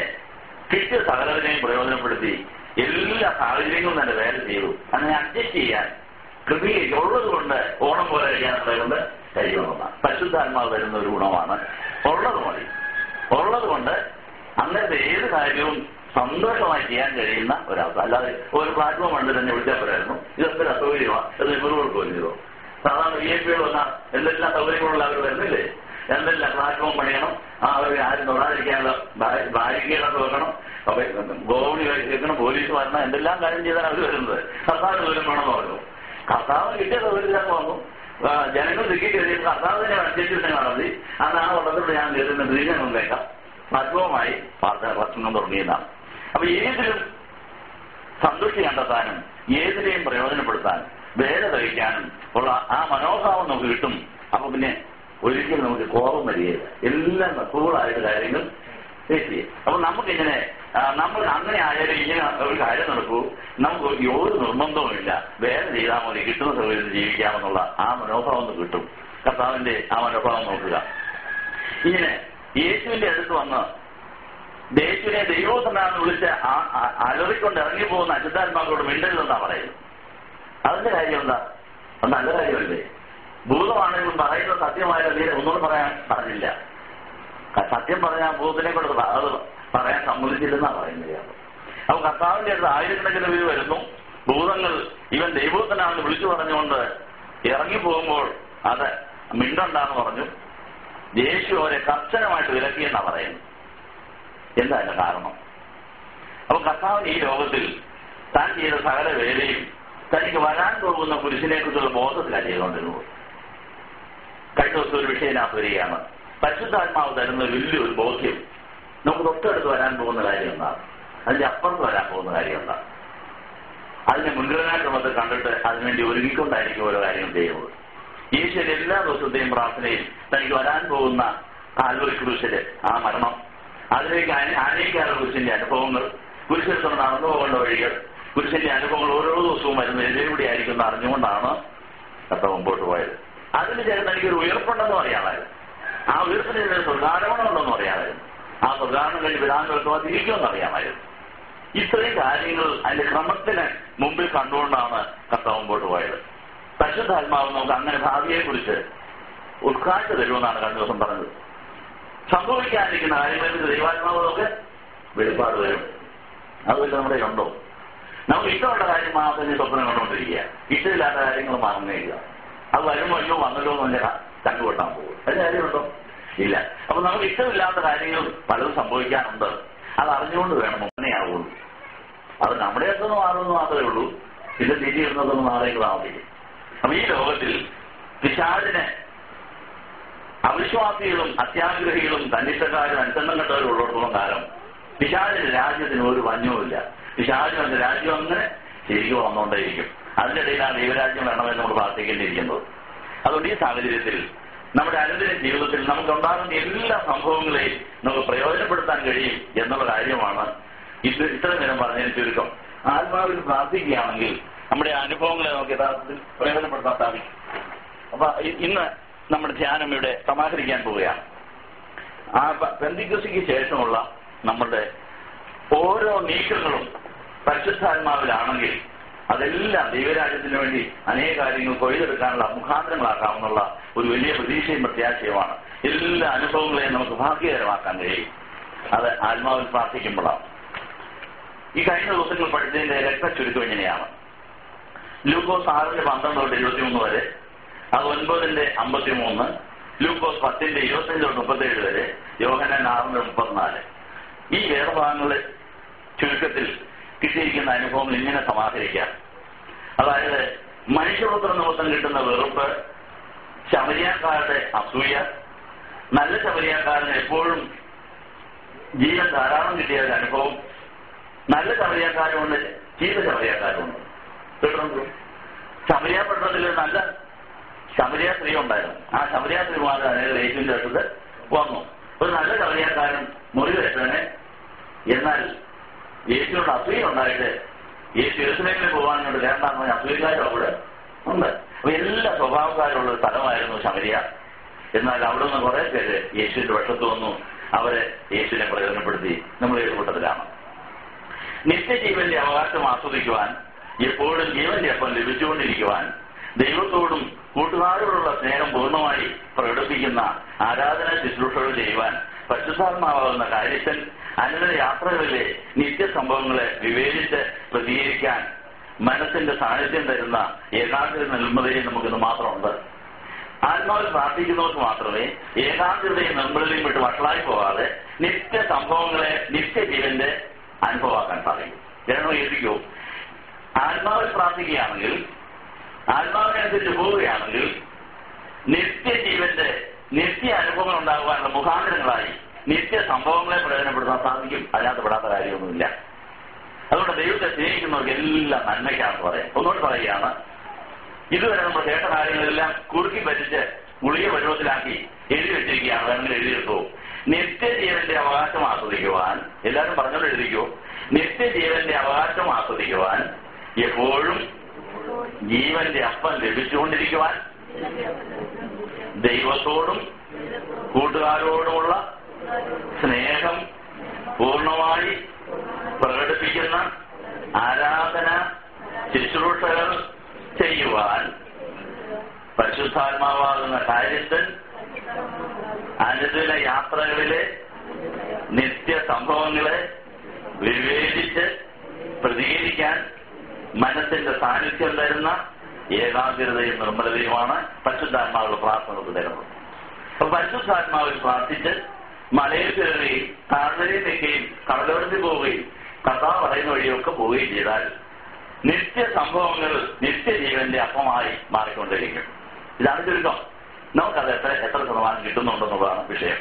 കിട്ടിയ സകലതിനെയും പ്രയോജനപ്പെടുത്തി എല്ലാ സാഹചര്യങ്ങളും തന്നെ വേല ചെയ്തു. അങ്ങനെ അഡ്ജസ്റ്റ് ചെയ്യാൻ കൃപയൊക്കെ ഉള്ളത് കൊണ്ട് ഓണം പോലെ കഴിയാനുള്ളത് കൊണ്ട് കഴിയണമെന്നാണ്. പരിശുദ്ധാത്മാവ് വരുന്ന ഒരു ഗുണമാണ്. ഉള്ളത് മതി. ഉള്ളത് കൊണ്ട് അങ്ങനത്തെ ഏത് കാര്യവും സന്തോഷമായി ചെയ്യാൻ കഴിയുന്ന ഒരവസ്ഥ. അല്ലാതെ ഒരു പ്ലാറ്റ്ഫോം കണ്ട് തന്നെ വിളിച്ചാൽ പോരായിരുന്നു, ഇതൊക്കെ അസൗകര്യമാണ്, ഇത് ഇവർക്ക് പോരുന്നതോ. സാധാരണ VIP വന്നാൽ എന്തെല്ലാം സൗകര്യങ്ങളുള്ള അവർ വരുന്നില്ലേ? എന്തെല്ലാം പ്ലാറ്റ്ഫോം പണിയണം, അവർ ആരും തൊടാതിരിക്കാനുള്ള ബാരിക്കേഡൊക്കെ വെക്കണം, അപ്പൊ ഗോവണി വെക്കണം, പോലീസ് വരണം, എന്തെല്ലാം കാര്യം ചെയ്താണ് അവർ വരുന്നത്. കർത്താവിന് ദൂരം വേണമെന്ന് പറഞ്ഞു. കർത്താവ് കിട്ടിയ സൗകര്യത്തിലൊക്കെ വന്നു. ജനങ്ങൾ തിക്കിട്ട് കഴിയുമ്പോൾ കർത്താവിനെ അഡ്ജസ്റ്റ് മതി. അതാണ് വള്ളത്തോട് ഞാൻ കയറുന്ന ദീനം വന്നേക്കാം പ്ലാറ്റ്ഫോമായി പ്രശ്നം തുടങ്ങിയതാണ്. അപ്പൊ ഏതിലും സന്തുഷ്ടി കണ്ടെത്താനും ഏതിനെയും പ്രയോജനപ്പെടുത്താനും വേല കഴിക്കാനും ഉള്ള ആ മനോഭാവം നമുക്ക് കിട്ടും. അപ്പൊ പിന്നെ ഒരിക്കലും നമുക്ക് കോപം വരികയില്ല. എല്ലാം കൂളായിട്ട് കാര്യങ്ങൾ ചെയ്യും. അപ്പൊ നമുക്കിങ്ങനെ നമ്മൾ അങ്ങനെ ആയാലും ഇങ്ങനെ ഒരു കാര്യം നടക്കൂ, നമുക്ക് ഒരു നിർബന്ധവുമില്ല, വേല ചെയ്താൽ മതി, കിട്ടുന്ന സൗകര്യത്തിൽ ജീവിക്കാമെന്നുള്ള ആ മനോഭാവം ഒന്ന് കിട്ടും. കർത്താവിന്റെ ആ മനോഭാവം നോക്കുക. ഇങ്ങനെ യേശുവിന്റെ അടുത്ത് വന്ന് യേശുവിനെ ദൈവോത്തനാണെന്ന് വിളിച്ച് അലറിക്കൊണ്ട് ഇറങ്ങിപ്പോകുന്ന അശുദ്ധാത്മാക്കളോട് മിണ്ടരുതെന്നാ പറയുന്നത്. അതിന്റെ കാര്യം എന്താ? അത് നല്ല കാര്യമല്ലേ? ഭൂതമാണെങ്കിലും പറയുന്നത് സത്യമായാലും തീരെ ഒന്നുകൂടെ പറയാൻ പറഞ്ഞില്ല. സത്യം പറഞ്ഞാൽ ഭൂതത്തിനെ കൊണ്ട് അത് പറയാൻ സമ്മതിച്ചില്ലെന്നാ പറയുന്നത്. അപ്പൊ കർത്താവിന്റെ അടുത്ത് ആയിരക്കണക്കിന് പേര് വരുന്നു. ഭൂതങ്ങൾ ഇവൻ ദൈവോത്തനാണെന്ന് വിളിച്ചു പറഞ്ഞുകൊണ്ട് ഇറങ്ങിപ്പോകുമ്പോൾ അത് മിണ്ടണ്ടാന്ന് പറഞ്ഞു. യേശു അവരെ കർശനമായിട്ട് വിലക്കിയെന്നാ പറയുന്നത്. എന്താ അതിന്റെ കാരണം? അപ്പൊ കർത്താവിന് ഈ ലോകത്തിൽ താൻ ചെയ്ത സകല വേലയും തനിക്ക് വരാൻ പോകുന്ന പുരുഷനെ കുറിച്ചുള്ള ബോധത്തിലാണ് ചെയ്തുകൊണ്ടിരുന്നത്. കഴിഞ്ഞ ദിവസം ഒരു വിഷയത്തിനകത്ത് വരികയാണ്. പരിശുദ്ധാത്മാവ് തരുന്ന വലിയൊരു ബോധ്യം നമുക്ക് തൊട്ടടുത്ത് വരാൻ പോകുന്ന കാര്യം എന്താണ്, അതിന്റെ അപ്പുറത്ത് വരാൻ പോകുന്ന കാര്യം എന്താണ്, അതിനെ മുൻഗണനാക്രമത്തിൽ കണ്ടിട്ട് അതിനുവേണ്ടി ഒരുങ്ങിക്കൊണ്ടായിരിക്കും ഓരോ കാര്യങ്ങൾ ചെയ്യുന്നത്. യേശുവിന്റെ എല്ലാ ദിവസത്തെയും പ്രാർത്ഥനയിൽ തനിക്ക് വരാൻ പോകുന്ന കാൽവരി ക്രൂശില് ആ മരണം, അതിലേക്ക് ആനയിക്കാനുള്ള കുരിശിന്റെ അനുഭവങ്ങൾ, കുരിശെടുത്തോണ്ട് നടന്നു പോകേണ്ട വഴികൾ, കുരിശിന്റെ അനുഭവങ്ങൾ ഓരോ ദിവസവും വരുന്ന എതിലൂടെ ആയിരിക്കും എന്ന് അറിഞ്ഞുകൊണ്ടാണ് കർത്താവ് മുമ്പോട്ട് പോയത്. അതിന് ചേർന്ന് എനിക്കൊരു ഉയർപ്പുണ്ടെന്നും അറിയാമായിരുന്നു. ആ ഉയർപ്പിന് ചേർന്ന് സ്വർഗാരോഹണമുണ്ടെന്നും അറിയാമായിരുന്നു. ആ സ്വർഗാരോഹണം കഴിഞ്ഞ് വിധാനങ്ങൾ തിരിക്കുമെന്ന് അറിയാമായിരുന്നു. ഇത്രയും കാര്യങ്ങൾ അതിന്റെ ക്രമത്തിന് മുമ്പിൽ കണ്ടുകൊണ്ടാണ് കർത്താവ് മുമ്പോട്ട് പോയത്. പരിശുദ്ധാത്മാവ് നമുക്ക് അങ്ങനെ ഭാവിയെ കുറിച്ച് ഉദ്ഘാടന തരുമെന്നാണ് കഴിഞ്ഞ ദിവസം പറഞ്ഞത്. സംഭവിക്കാതിരിക്കുന്ന കാര്യങ്ങളെക്കുറിച്ച് ദൈവാത്മാവ് നമുക്ക് വെളിപ്പാട് വരും. അതുപോലെ നമ്മുടെ ഉണ്ടോ? നമുക്ക് ഇഷ്ടമുള്ള കാര്യം മാത്രമേ സ്വപ്നം കണ്ടുകൊണ്ടിരിക്കുക, ഇഷ്ടമില്ലാത്ത കാര്യങ്ങൾ മറന്നേക്കുക. അത് വരുമോ അയ്യോ വന്നല്ലോ എന്നല്ല കണ്ടുകൊട്ടാൻ പോകും. അതിന് കാര്യമുണ്ടോ? ഇല്ല. അപ്പൊ നമുക്ക് ഇഷ്ടമില്ലാത്ത കാര്യങ്ങൾ പലതും സംഭവിക്കാനുണ്ട്. അത് അറിഞ്ഞുകൊണ്ട് വേണം അങ്ങനെയാവുള്ളൂ. അത് നമ്മുടെ അടുത്തൊന്നും മാറുമെന്ന് മാത്രമേ ഉള്ളൂ. ഇത് തിരിയിരുന്നതൊന്നും മാറേക്ക് താമസിക്കും. അപ്പൊ ഈ ലോകത്തിൽ പിശാചിനെ അവിശ്വാസികളും അത്യാഗ്രഹികളും തന്നിഷ്ടക്കാരും അനുസരണം കെട്ടവരും ഉള്ളിടത്തോളം കാലം പിശാചിന്റെ രാജ്യത്തിന് ഒരു വന്യവുമില്ല. പിശാചിന്റെ രാജ്യം അങ്ങനെ ശരിക്കും വന്നുകൊണ്ടേയിരിക്കും. അതിനിടയിൽ ആ ദൈവരാജ്യം വേണമെന്ന് നമ്മൾ പ്രാർത്ഥിക്കേണ്ടിയിരിക്കുന്നത്. അതുകൊണ്ട് ഈ സാഹചര്യത്തിൽ നമ്മുടെ അനുദിന ജീവിതത്തിൽ നമുക്കുണ്ടാകുന്ന എല്ലാ സംഭവങ്ങളെയും നമുക്ക് പ്രയോജനപ്പെടുത്താൻ കഴിയും എന്നുള്ള കാര്യമാണ് ഇത്ര നേരം പറഞ്ഞതിന് ചുരുക്കം. ആത്മാവിൽ പ്രാർത്ഥിക്കുകയാണെങ്കിൽ നമ്മുടെ അനുഭവങ്ങളെ നമുക്ക് യഥാർത്ഥത്തിൽ പ്രയോജനപ്പെടുത്താൻ സാധിക്കും. അപ്പൊ ഇന്ന് നമ്മുടെ ധ്യാനം ഇവിടെ സമാഹരിക്കാൻ പോവുകയാണ്. ആ പെന്തിക്കോസ്തിക്ക് ശേഷമുള്ള നമ്മുടെ ഓരോ നീക്കങ്ങളും പരിശുദ്ധാത്മാവിലാണെങ്കിൽ അതെല്ലാം ദൈവരാജ്യത്തിന് വേണ്ടി അനേക കാര്യങ്ങൾ കൊയ്തെടുക്കാനുള്ള മുഖാന്തരങ്ങളാക്കാമെന്നുള്ള ഒരു വലിയ പ്രതീക്ഷയും പ്രത്യാശയുമാണ്. എല്ലാ അനുഭവങ്ങളെയും നമുക്ക് ഭാഗ്യകരമാക്കാൻ കഴിയും. അത് ആത്മാവിൽ പ്രാർത്ഥിക്കുമ്പോഴാണ്. ഈ കഴിഞ്ഞ ദിവസങ്ങൾ പഠിച്ചതിന്റെ രക്തചുരുക്കം ഇങ്ങനെയാണ്. ലൂക്കോസ് 6:12-23 വരെ, അത് 9:53, ലൂക്കോസ് 10:25-37 വരെ, യോഹന്നാൻ 6:34. ഈ വേദഭാഗങ്ങളുടെ ചുരുക്കത്തിൽ കിട്ടിയിരിക്കുന്ന അനുഭവങ്ങൾ ഇങ്ങനെ സമാഹരിക്കാം. അതായത് മനുഷ്യപുത്ര നിമിത്തം കിട്ടുന്ന വെറുപ്പ്, ശമരിയാക്കാരുടെ അസൂയ, നല്ല ശമരിയാക്കാരന് എപ്പോഴും ജീവൻ ധാരാളം കിട്ടിയ ഒരു അനുഭവം, നല്ല ശമരിയാക്കാരുമുണ്ട്, ചീത്ത ശമരിയാക്കാരുമുണ്ട്. കേട്ടോ, ശമരിയ പട്ടണത്തിൽ നല്ല ശമരിയ സ്ത്രീ ഉണ്ടായിരുന്നു. ആ ശമരിയ സ്ത്രീമാരുടെ അനേകം യേശുവിന്റെ അടുത്ത് വന്നു. ഒരു നല്ല ശമരിയാക്കാരൻ മുറിവേറ്റവനെ, എന്നാൽ യേശുവിനോട് അസൂയ ഉണ്ടായിട്ട് യേശു യെരൂശലേമിൽ പോകാനോട് വേണ്ടാന്ന് പറഞ്ഞ അസൂയക്കാരും അവിടെ ഉണ്ട്. അപ്പൊ എല്ലാ സ്വഭാവക്കാരുള്ള സ്ഥലമായിരുന്നു ശമരിയ. എന്നാൽ അവിടെ നിന്ന് കുറെ പേര് യേശുവിന്റെ പക്ഷത്ത് വന്നു, അവരെ യേശുവിനെ പ്രയോജനപ്പെടുത്തി. നമ്മൾ ഏത് കൂട്ടത്തിലാണ്? നിത്യജീവന്റെ അവകാശം ആസ്വദിക്കുവാൻ, എപ്പോഴും ജീവന്റെ അപ്പം ലഭിച്ചുകൊണ്ടിരിക്കുവാൻ, ദൈവത്തോടും കൂട്ടുകാരോടുള്ള സ്നേഹം പൂർണ്ണമായി പ്രകടിപ്പിക്കുന്ന ആരാധന ശുശ്രൂഷകൾ ചെയ്യുവാൻ, പരിശുദ്ധാത്മാവാകുന്ന കാര്യസ്ഥൻ അനുദിന യാത്രകളിലെ നിത്യസംഭവങ്ങളെ വിവേചിച്ച് പ്രതികരിക്കാൻ മനസ്സിന്റെ സാന്നിധ്യം തരുന്ന ഏകാഗ്രത നിർമ്മതയും നമുക്കിന്ന് മാത്രമുണ്ട്. ആത്മാവിൽ പ്രാർത്ഥിക്കുന്നവർക്ക് മാത്രമേ ഏകാഗ്രതയും നിർമ്മലതയും വിട്ട് വഷളായി പോകാതെ നിത്യസംഭവങ്ങളെ നിത്യജീവന്റെ അനുഭവമാക്കാൻ സാധിക്കും. ജനങ്ങൾ എഴുതിക്കോ, ആത്മാവിൽ പ്രാർത്ഥിക്കുകയാണെങ്കിൽ, ആത്മാവിനനുസരിച്ച് പോവുകയാണെങ്കിൽ നിത്യജീവന്റെ നിത്യ അനുഭവങ്ങൾ ഉണ്ടാകുവാനുള്ള മുഖാന്തരങ്ങളായി നിത്യ സംഭവങ്ങളെ പ്രയോജനപ്പെടുത്താൻ സാധിക്കും. അതിനകത്ത് പെടാത്ത കാര്യമൊന്നുമില്ല. അതുകൊണ്ട് ദൈവത്തെ സ്നേഹിക്കുന്നവർക്ക് എല്ലാം നന്മയ്ക്കാണെന്ന് പറയാം. ഒന്നുകൂടി പറയുകയാണ്, ഇതുവരെ നമ്മൾ കേട്ട കാര്യങ്ങളെല്ലാം കുറുക്കി പറ്റിച്ച് ഗുളിക പരുവത്തിലാക്കി എഴുതി വെച്ചിരിക്കുകയാണ്. വേണമെങ്കിൽ എഴുതിയെടുത്തോ. നിത്യജീവന്റെ അവകാശം ആസ്വദിക്കുവാൻ, എല്ലാവരും പറഞ്ഞോണ്ട് എഴുതിക്കോ, നിത്യജീവന്റെ അവകാശം ആസ്വദിക്കുവാൻ, എപ്പോഴും ജീവന്റെ അപ്പം ലഭിച്ചുകൊണ്ടിരിക്കുവാൻ, ദൈവത്തോടും കൂട്ടുകാരോടുമുള്ള സ്നേഹം പൂർണ്ണമായി പ്രകടിപ്പിക്കുന്ന ആരാധന ശുശ്രൂഷകൾ ചെയ്യുവാൻ, പരിശുദ്ധാത്മാവാകുന്ന കാര്യസ്ഥൻ അനുദിന യാത്രകളിലെ നിത്യസംഭവങ്ങളെ വിവേചിച്ച് പ്രതികരിക്കാൻ മനസ്സിന്റെ സാന്നിധ്യം തരുന്ന ഏകാഗ്രതയും നിർമ്മലതയുമാണ് പരിശുദ്ധാത്മാവിന്റെ പ്രാർത്ഥനകൾക്ക് തരുന്നത്. അപ്പൊ പരിശുദ്ധാത്മാവിൽ പ്രാർത്ഥിച്ച് മലയിൽ കയറുകയും താഴ്വരയിൽ നിൽക്കുകയും കടലോരത്തിൽ പോവുകയും കർത്താവ് പറയുന്ന വഴിയൊക്കെ പോവുകയും ചെയ്താൽ നിത്യസംഭവങ്ങൾ നിത്യജീവന്റെ അപ്പമായി മാറിക്കൊണ്ടിരിക്കും. ഇതാണ് ചുരുക്കം. നമുക്കത് എത്ര ശതമാനം കിട്ടുന്നുണ്ടെന്നുള്ളതാണ് വിഷയം.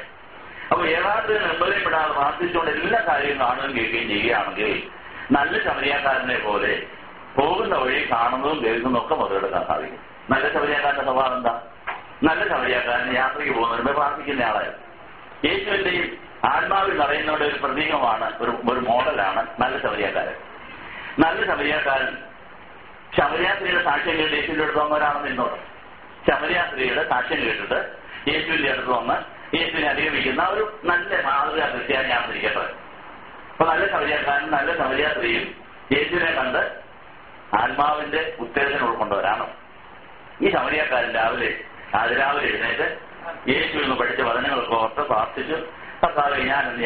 അപ്പൊ ഏകാഗ്രത നിർമ്മലപ്പെടാതെ പ്രാർത്ഥിച്ചുകൊണ്ട് എല്ലാ കാര്യവും കാണുകയും കേൾക്കുകയും ചെയ്യുകയാണെങ്കിൽ നല്ല ശമരിയാക്കാരനെ പോലെ പോകുന്ന വഴി കാണുന്നതും കേൾക്കുന്നതും ഒക്കെ മുതലെടുക്കാൻ സാധിക്കും. നല്ല ശമരിയാക്കാരന്റെ സ്വഭാവം എന്താ? നല്ല ശമരിയാക്കാരൻ യാത്രയ്ക്ക് പോകുന്നവരുമ്പോൾ പ്രാർത്ഥിക്കുന്ന ആളായിരുന്നു. യേശുവിന്റെയും ആത്മാവിൽ നിറയുന്നവരുടെ ഒരു പ്രതീകമാണ്, ഒരു മോഡലാണ് നല്ല ശമരിയാക്കാരൻ. നല്ല ശമരിയാക്കാരൻ ശമരിയാസ്ത്രീയുടെ സാക്ഷ്യം കേട്ട് യേശുവിന്റെ അടുത്ത് വന്നവരാണെന്ന് ഇന്നോട്ട്. ശമരിയാസ്ത്രീയുടെ സാക്ഷ്യം കേട്ടിട്ട് യേശുവിന്റെ അടുത്ത് വന്ന് യേശുവിനെ അധിഗമിക്കുന്ന ഒരു നല്ല മാതൃക ക്രിസ്ത്യാനിയാണെന്ന് ഇരിക്കട്ടെ. അപ്പൊ നല്ല ശമരിയാക്കാരനും നല്ല ശമരിയാസ്ത്രീയും യേശുവിനെ കണ്ട് ആത്മാവിന്റെ ഉത്തേജനം ഉൾക്കൊണ്ടവരാണ്. ഈ ശമരിയാക്കാരൻ അതിരാവിലെ എഴുന്നേറ്റ് യേശുവിൽ നിന്ന് പഠിച്ച വചനങ്ങളൊക്കെ ഓർത്ത് പ്രാർത്ഥിച്ചു, കർത്താവേ ഞാൻ ഇന്ന്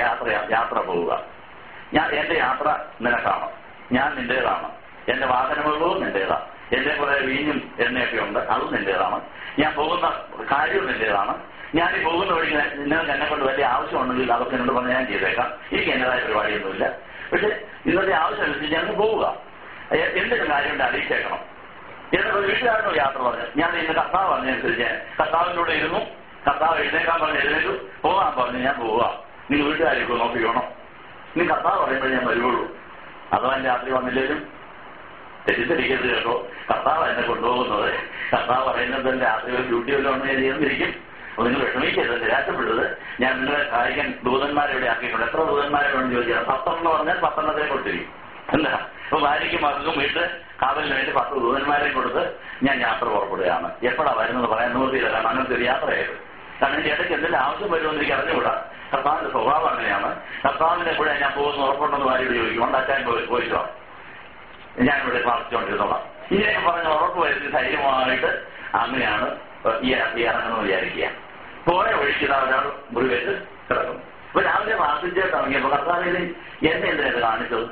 യാത്ര പോവുക, എന്റെ യാത്ര നിനക്കാണ്, ഞാൻ നിന്റേതാണ്, എന്റെ വാഹനമുള്ളതും നിന്റേതാണ്, എന്റെ കുറെ വീഞ്ഞും എണ്ണയൊക്കെ ഉണ്ട്, അതും നിന്റേതാണ്, ഞാൻ പോകുന്ന കാര്യവും നിന്റേതാണ്, ഞാൻ ഈ പോകുന്ന വഴി നിങ്ങൾക്ക് എന്നെ കൊണ്ട് വലിയ ആവശ്യമുണ്ടെങ്കിൽ അതൊക്കെ എന്നോട് പറഞ്ഞ് ഞാൻ ചെയ്തേക്കാം, എനിക്ക് എന്റേതായ പരിപാടിയൊന്നുമില്ല, പക്ഷെ ഇന്നത്തെ ആവശ്യം അനുസരിച്ച് ഞങ്ങൾക്ക് പോവുക, എന്തെങ്കിലും കാര്യം അറിയിച്ചേക്കണം. എന്നിട്ട് വീട്ടുകാരനോ യാത്ര പറഞ്ഞു, ഞാൻ ഇന്ന് കർത്താവ് പറഞ്ഞതനുസരിച്ച് കർത്താവിനോട് ഇരുന്നു, കർത്താവ് എഴുന്നേക്കാൻ പറഞ്ഞ് എഴുന്നേറ്റു, പോകാൻ പറഞ്ഞു, ഞാൻ പോവുക, നിങ്ങൾ വീട്ടുകാരൊക്കെ നോക്കിക്കോണം, നീ കർത്താവ് പറയുമ്പോൾ ഞാൻ വരുവുള്ളൂ, അതോ എന്റെ രാത്രി വന്നില്ലേലും തെറ്റിദ്ധരിക്കരുത് കേട്ടോ. കർത്താവ് എന്നെ കൊണ്ടുപോകുന്നത്, കർത്താവ് പറയുന്നത് രാത്രി ഒരു ഡ്യൂട്ടി വല്ലതും ഞാൻ ചെയ്യുന്നിരിക്കും. അപ്പൊ നിങ്ങൾ വിഷമിക്കരുത്, നിരാശപ്പെടരുത്. ഞാൻ നിങ്ങളെ സഹായിക്കാൻ ദൂതന്മാരെ ഇവിടെ ആക്കിയിട്ടുണ്ട്. എത്ര ദൂതന്മാരെ വേണം ചോദിച്ചാൽ 10 എന്ന് പറഞ്ഞാൽ 10 കൊടുത്തിരിക്കും. എന്താ? അപ്പൊ ഭാര്യയ്ക്കും മകൾക്കും വീട്ട് കാവലിന് വേണ്ടി 10 ദൂതന്മാരെയും കൊടുത്ത് ഞാൻ യാത്ര പുറപ്പെടുകയാണ്. എപ്പോഴാ വരുന്നത് പറയാൻ നോക്കിയില്ല, കാരണം അങ്ങനത്തെ ഒരു യാത്രയായിരുന്നു. കാരണം എന്റെ ഇടയ്ക്ക് എന്തെങ്കിലും ആവശ്യം വരുമെന്ന് എനിക്ക് അറിഞ്ഞുകൂടാ. കർത്താവിന്റെ സ്വഭാവം അങ്ങനെയാണ്. കർത്താവിനെ എപ്പോഴാ ഞാൻ പോകുന്ന ഉറപ്പുണ്ടെന്ന് ഭാര്യയോട് ചോദിക്കും, ഉണ്ടാക്കാൻ പോയിട്ടോ ഞാനിവിടെ പ്രാർത്ഥിച്ചുകൊണ്ടിരുന്നോളാം. ഇങ്ങനെ പറഞ്ഞ് ഉറപ്പ് വരുത്തി ധൈര്യമായിട്ട് അങ്ങനെയാണ് ഈ ഇറങ്ങുന്നത് വിചാരിക്കുക. പോയ ഒഴിച്ചിട്ട് ഒരാൾ മുറിവേറ്റ് കിടക്കും. അപ്പൊ രാവിലെ പ്രാർത്ഥിച്ചിട്ട് ഇറങ്ങിയപ്പോൾ കർത്താവിനെ എന്നെ എന്തിനാണ് കാണിച്ചത്?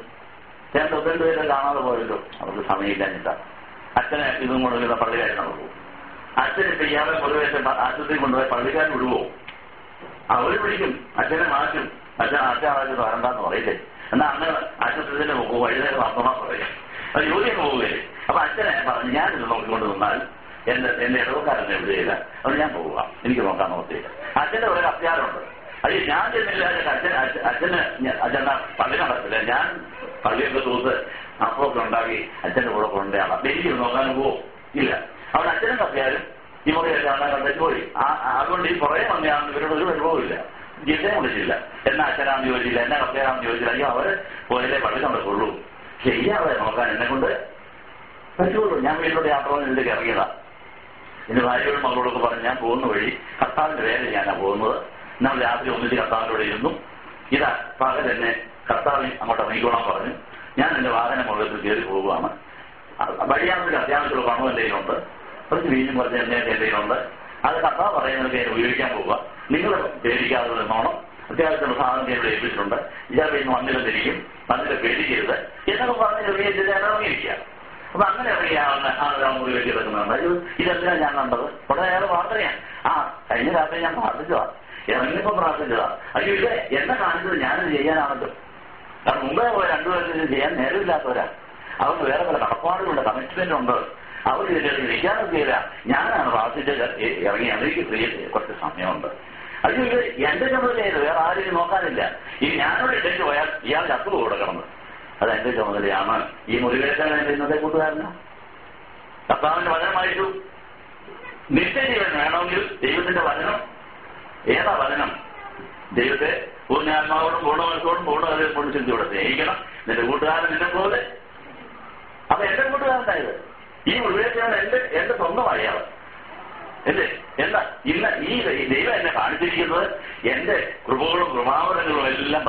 ഞാൻ 12 പേരെ കാണാതെ പോയല്ലോ, അവർക്ക് സമയമില്ല. അച്ഛനെ ഇതും കൊണ്ടുവരുന്ന പള്ളിക്കാരൻ നടക്കും. അച്ഛനിപ്പോ ഇയാളെ മുറിവേറ്റ് ആശുപത്രി കൊണ്ടുപോയി പള്ളിക്കാരൻ വിടുവോ? അവര് വിളിക്കും, അച്ഛനെ മാറ്റും. അച്ഛൻ വരണ്ടെന്ന് പറയില്ലേ? എന്നാൽ അങ്ങനെ ആശുപത്രിന്റെ വൈകുന്നേരം നടത്തണം പറയും. അത് ജോലിയൊക്കെ പോവുകയല്ലേ. അപ്പൊ അച്ഛനെ പറഞ്ഞു, ഞാനിത് നോക്കിക്കൊണ്ട് നിന്നാൽ എന്റെ ഇടവക്കാരനെ വിടുകയില്ല, അതുകൊണ്ട് ഞാൻ പോവുക, എനിക്ക് നോക്കാൻ നോക്കിയില്ല. അച്ഛന്റെ ഒരു അത്യാരമുണ്ട്. അത് ഞാൻ ചെന്നില്ല, അച്ഛൻ പള്ളി നടക്കില്ല. ഞാൻ പള്ളിയൊക്കെ തൂത്ത് അപ്പമൊക്കെ ഉണ്ടാക്കി അച്ഛന്റെ കൂടെ കൊണ്ടയാളാണ്. എനിക്ക് നോക്കാനും പോവും ഇല്ല. അവിടെ അച്ഛനും കത്തിയാലും ഈ മുറിയൊക്കെ കാണാൻ കണ്ടു പോയി. അതുകൊണ്ട് ഈ പുറകെ വന്നയാണെന്ന് ഇവരോട് ഒരു അനുഭവം ഇല്ല. ജില്ലയും വിളിച്ചില്ല, എന്നാ അച്ഛനാണെന്ന് ചോദിച്ചില്ല, എന്നെ കത്തിയാണെന്ന് ചോദിച്ചില്ല. അയ്യോ അവര് പോയാലേ പള്ളി നടക്കുള്ളൂ, ചെയ്യാതെ നോക്കാൻ എന്നെ കൊണ്ട് പറ്റുള്ളൂ. ഞാൻ വീട്ടിലോട്ട് യാത്ര ഇതിലേക്ക് ഇറങ്ങിയതാ. എന്റെ ഭാര്യയോടും മകളോടൊക്കെ പറഞ്ഞ് ഞാൻ പോകുന്ന വഴി കർത്താവിന്റെ വേല ഞാനാണ് പോകുന്നത്. നമ്മൾ രാത്രി ഒന്നിച്ച് കർത്താവിനോട് ഇരുന്നു. ഇതാ പകൽ എന്നെ കർത്താവിന് അങ്ങോട്ട് ഇറങ്ങിക്കോളാൻ പറഞ്ഞു. ഞാൻ എന്റെ വാഹന മുകളിൽ കയറി പോവുകയാണ്. വഴിയാണെങ്കിൽ അത്യാവശ്യമുള്ള പണം എന്തെങ്കിലുമുണ്ട്, കുറച്ച് വീഞ്ഞും കുറച്ച് എണ്ണ എന്തെങ്കിലുമുണ്ട്. അത് കർത്താവ് പറയുന്നതൊക്കെ ഞാൻ ഉപയോഗിക്കാൻ പോവുക. നിങ്ങൾ പേടിക്കാതെ നിന്നോണം. അത്യാവശ്യമുള്ള സാധനം ഇവിടെ ഏൽപ്പിച്ചിട്ടുണ്ട്. ഇയാൾ ഇന്ന് വന്നില്ലെന്നിരിക്കും, വന്നിട്ട് പേടിക്കരുത് എന്നൊക്കെ പറഞ്ഞ് ചെറിയ ഇറങ്ങിയിരിക്കുക. അപ്പൊ അങ്ങനെ ഇറങ്ങിയാണ് ആ മുറി വെച്ച് കിടക്കുന്നുണ്ട്. ഇതെന്തിനാണ് ഞാൻ കണ്ടത്? വളരെ ഏറെ പ്രാർത്ഥനയാണ്. കഴിഞ്ഞ രാത്രി ഞാൻ പ്രാർത്ഥിച്ചതാ, ഇറങ്ങിയപ്പോ പ്രാർത്ഥിച്ചതാ. അയ്യോ ഇത് എന്നെ കാണിച്ചത് ഞാനിത് ചെയ്യാനാണല്ലോ. കാരണം മുമ്പേ പോയ രണ്ടുപേരും ചെയ്യാൻ നേരമില്ലാത്തവരാ. അവർക്ക് വേറെ പല കടപ്പാടുകളുണ്ട്, കമ്മിറ്റ്മെന്റ് ഉണ്ട്. അവർ ഇരിക്കാനൊക്കെ ഇല്ല. ഞാനാണ് പ്രാർത്ഥിച്ച് ഇറങ്ങി. എനിക്ക് ഫ്രീ കുറച്ച് സമയമുണ്ട്. അയ്യോ ഇത് എന്റെ ചുമതലയായത്, വേറെ ആരും നോക്കാനില്ല. ഈ ഞാനോട് ഇടയ്ക്ക് പോയാൽ ഇയാൾ ചത്തു കൊടുക്കണം. അത് എന്റെ ചുമതലയാണ്. ഈ മുറിവേറ്റാൻ എന്റെ ഇന്നത്തെ കൂട്ടുകാരന് കർത്താവിന്റെ വചനമായിട്ടു. നിത്യജീവൻ വേണമെങ്കിൽ ദൈവത്തിന്റെ വചനം ഏതാ വചനം? ദൈവത്തെ പൂർണ്ണാത്മാവോടും പൂർണ്ണമനസ്സോടും പൂർണ്ണ കൊണ്ട് ചിന്തയോടെ സ്നേഹിക്കണം. നിന്റെ കൂട്ടുകാരൻ നിന്നെ പോലെ. അപ്പൊ എന്റെ കൂട്ടുകാരനായത് ഈ മുറിവേറ്റാണ് എന്റെ സ്വന്തമായി ആൾ. അല്ലേ? എന്താ ഇന്ന് ഈ ദൈവം എന്നെ കാണിച്ചിരിക്കുന്നത്? എന്റെ കൃപകളും കൃപാവരങ്ങളും എല്ലാം